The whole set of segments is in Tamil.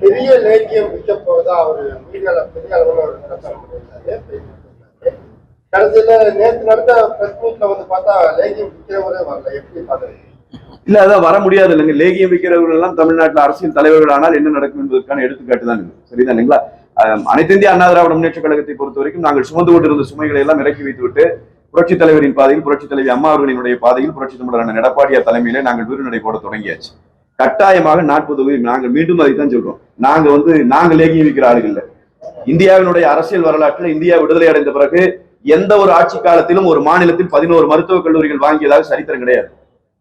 பெரிய லேக்கியம் விற்க போவதா அவரு மீடியால பெரிய அளவில் ஒரு பிரச்சாரம் பண்ணியிருந்தாரு. கடைசியில நேற்று நடந்த பிரஸ் மீட்ல வந்து பார்த்தா லேகியம் விற்கிறவரே வரல. எப்படி பாக்குறீங்க? இல்ல அதான் வர முடியாது இல்லைங்க. லேகியம் விற்கிறவர்கள் எல்லாம் தமிழ்நாட்டில் அரசியல் தலைவர்கள் ஆனால் என்ன நடக்கும் என்பதற்கான எடுத்துக்காட்டு தான் சரிதான் இல்லைங்களா? அனைத்து இந்திய அண்ணா திராவிட முன்னேற்ற கழகத்தை பொறுத்த வரைக்கும் நாங்கள் சுமந்து கொண்டிருந்த சுமைகளை எல்லாம் இறக்கி வைத்துவிட்டு புரட்சித் தலைவரின் பாதையில், புரட்சித் தலைவி அம்மா அவர்களினுடைய பாதையில், புரட்சி தமிழரான எடப்பாடியார் தலைமையிலே நாங்கள் வீறுநடை போட தொடங்கியாச்சு. கட்டாயமாக 40 நாங்கள் மீண்டும் அதைத்தான் சொல்றோம். நாங்க லேகியம் விற்கிற ஆளுகள் இல்லை. இந்தியாவினுடைய அரசியல் வரலாற்றில் இந்தியா விடுதலை அடைந்த பிறகு எந்த ஒரு ஆட்சி காலத்திலும் ஒரு மாநிலத்தில் 11 மருத்துவக் கல்லூரிகள் வாங்கியதாக சரித்திரம் கிடையாது.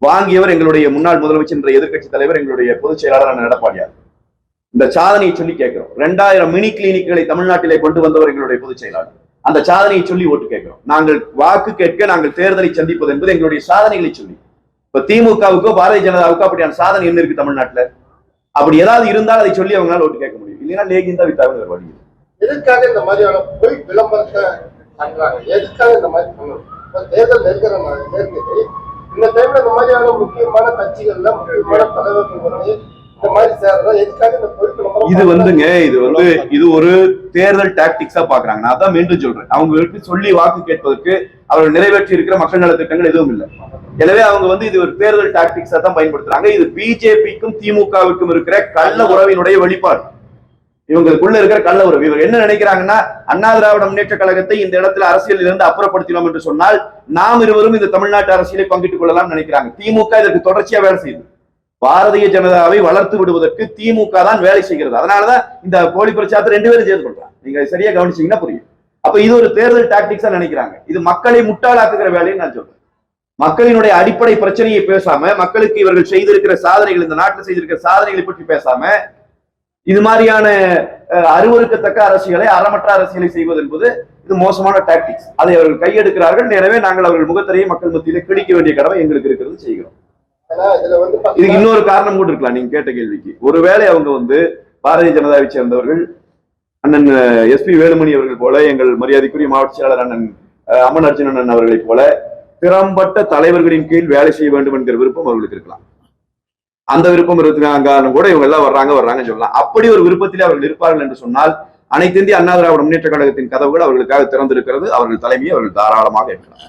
வாங்கியவர் எங்களுடைய முன்னாள் முதலமைச்சர் என்ற எதிர்க்கட்சி தலைவர், எங்களுடைய பொதுச் செயலாளரான எடப்பாடியார். இந்த சாதனையை சொல்லி கேட்கிறோம். 2000 மினி கிளினிக்குகளை தமிழ்நாட்டிலே கொண்டு வந்தவர் எங்களுடைய பொதுச் செயலாளர். அந்த சாதனையை சொல்லி ஓட்டு கேட்கிறோம். நாங்கள் வாக்கு கேட்க, நாங்கள் தேர்தலை சந்திப்பது என்பது எங்களுடைய சாதனைகளை சொல்லி. இப்ப திமுகவுக்கோ பாரதிய ஜனதாவுக்கோ அப்படியான சாதனை என்ன இருக்கு தமிழ்நாட்டுல? அப்படி ஏதாவது இருந்தால் அதை சொல்லி அவங்களால ஓட்டு கேட்க முடியும். இல்லைன்னா லேகியம் தான் வித்தாக வழி. எதுக்காக இந்த மாதிரியான போய் விளம்பரத்தை பண்றாங்க? எதுக்காக இந்த மாதிரி பண்ணணும்? தேர்தல் நெருங்கிற நேர்ந்தது இந்த டைம்ல இந்த மாதிரியான முக்கியமான கட்சிகள்ல முக்கியமான தலைவர்கள் வந்து இந்த மாதிரி சேர்றதா எதுக்காக இந்த பொய் விளம்பரம்? இது ஒரு தேர்தல் டாக்டிக்ஸா பாக்குறாங்க. நான் தான் மீண்டும் சொல்றேன், அவங்களுக்கு சொல்லி வாக்கு கேட்பதற்கு அவர்கள் நிறைவேற்றி இருக்கிற மக்கள் நல திட்டங்கள் எதுவும் இல்லை. எனவே அவங்க இது ஒரு தேர்தல் டாக்டிக்ஸா தான் பயன்படுத்துறாங்க. இது பிஜேபிக்கும் திமுகவுக்கும் இருக்கிற கள்ள உறவினுடைய வெளிப்பாடு. இவங்களுக்குள்ள இருக்கிற கள்ள உறவு. இவங்க என்ன நினைக்கிறாங்கன்னா, அண்ணா திராவிட முன்னேற்ற கழகத்தை இந்த இடத்துல அரசியலில் இருந்து அப்புறப்படுத்தினோம் என்று சொன்னால் நாம் இருவரும் இந்த தமிழ்நாட்டு அரசியலை பங்கிட்டுக் கொள்ளலாம் நினைக்கிறாங்க. திமுக இதற்கு தொடர்ச்சியா வேலை செய்யுது. பாரதிய ஜனதாவை வளர்த்து விடுவதற்கு திமுக தான் வேலை செய்கிறது. அதனாலதான் இந்த போலி பிரச்சாரத்தை 2 பேரும் சேர்ந்து கொள்றாங்க. நீங்க சரியா கவனிச்சீங்கன்னா புரியும். அப்ப இது ஒரு தேர்தல் டாக்டிக்ஸா நினைக்கிறாங்க. இது மக்களை முட்டாளாக்குகிற வேலைன்னு நான் சொல்றேன். மக்களினுடைய அடிப்படை பிரச்சனையை பேசாம, மக்களுக்கு இவர்கள் செய்திருக்கிற சாதனைகள், இந்த நாட்டில் செய்திருக்கிற சாதனைகளை பற்றி பேசாம, இது மாதிரியான அருவருக்கத்தக்க அரசியலை, அறமற்ற அரசியலை செய்வது என்பது இது மோசமான டாக்டிக்ஸ். அதை அவர்கள் கையெடுக்கிறார்கள். எனவே நாங்கள் அவர்கள் முகத்திரையை மக்கள் மத்தியிலே கிழிக்க வேண்டிய கடமை எங்களுக்கு இருக்கிறது, செய்கிறோம். இதுக்கு இன்னொரு காரணம் கூட இருக்கலாம். நீங்க கேட்ட கேள்விக்கு ஒருவேளை அவங்க பாரதிய ஜனதாவை சேர்ந்தவர்கள் அண்ணன் SP வேலுமணி அவர்கள் போல, எங்கள் மரியாதைக்குரிய மாவட்ட செயலாளர் அண்ணன் அம்மன் அர்ஜுனன் அவர்களை போல திறம்பட்ட தலைவர்களின் கீழ் வேலை செய்ய வேண்டும் என்கிற விருப்பம் அவர்களுக்கு இருக்கலாம். அந்த விருப்பம் இருக்கிறாங்க கூட இவங்க எல்லாம் வர்றாங்க சொல்லலாம். அப்படி ஒரு விருப்பத்திலே அவர்கள் இருப்பார்கள் என்று சொன்னால் அனைத்து இந்திய அண்ணா திராவிட முன்னேற்ற கழகத்தின் கதவுகள் அவர்களுக்காக திறந்திருக்கிறது. அவர்கள் தலைமையை அவர்கள் தாராளமாக ஏற்கலாம்.